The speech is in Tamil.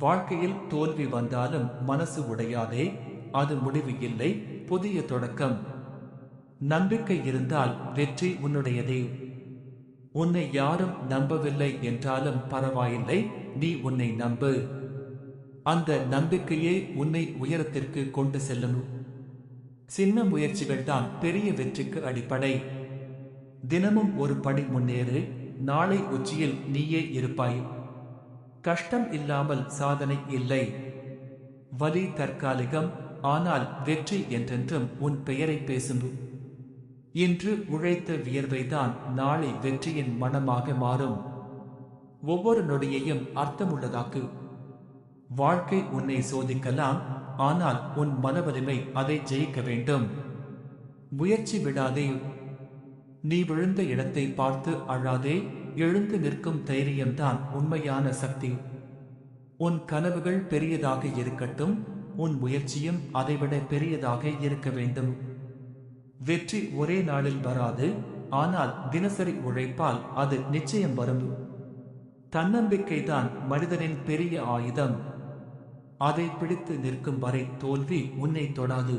வாழ்க்கையில் தோல்வி வந்தாலும் மனசு உடையாதே. அது முடிவு இல்லை, புதிய தொடக்கம். நம்பிக்கை இருந்தால் வெற்றி உன்னுடையதே. உன்னை யாரும் நம்பவில்லை என்றாலும் பரவாயில்லை, நீ உன்னை நம்பு. அந்த நம்பிக்கையே உன்னை உயரத்திற்கு கொண்டு செல்லும். சின்ன முயற்சிகள் தான் பெரிய வெற்றிக்கு அடிப்படை. தினமும் ஒரு படி முன்னேறு, நாளை உச்சியில் நீயே இருப்பாய். கஷ்டம் இல்லாமல் சாதனை இல்லை. வலி தற்காலிகம், ஆனால் வெற்றி என்றென்றும் உன் பெயரை பேசும். இன்று உழைத்த வியர்வைதான் நாளை வெற்றியின் மணமாக மாறும். ஒவ்வொரு நொடியையும் அர்த்தமுள்ளதாக்கு. வாழ்க்கை உன்னை சோதிக்கலாம், ஆனால் உன் மனவலிமை அதை ஜெயிக்க வேண்டும். முயற்சி விடாதே. நீ விழுந்த இடத்தை பார்த்து அழாதே, எழுந்து நிற்கும் தைரியம்தான் உண்மையான சக்தி. உன் கனவுகள் பெரியதாக இருக்கட்டும், உன் முயற்சியும் அதைவிட பெரியதாக இருக்க வேண்டும். வெற்றி ஒரே நாளில் வராது, ஆனால் தினசரி உழைப்பால் அது நிச்சயம் வரும். தன்னம்பிக்கைதான் மனிதனின் பெரிய ஆயுதம். அதை பிடித்து நிற்கும் வரை தோல்வி உன்னை தொடாது.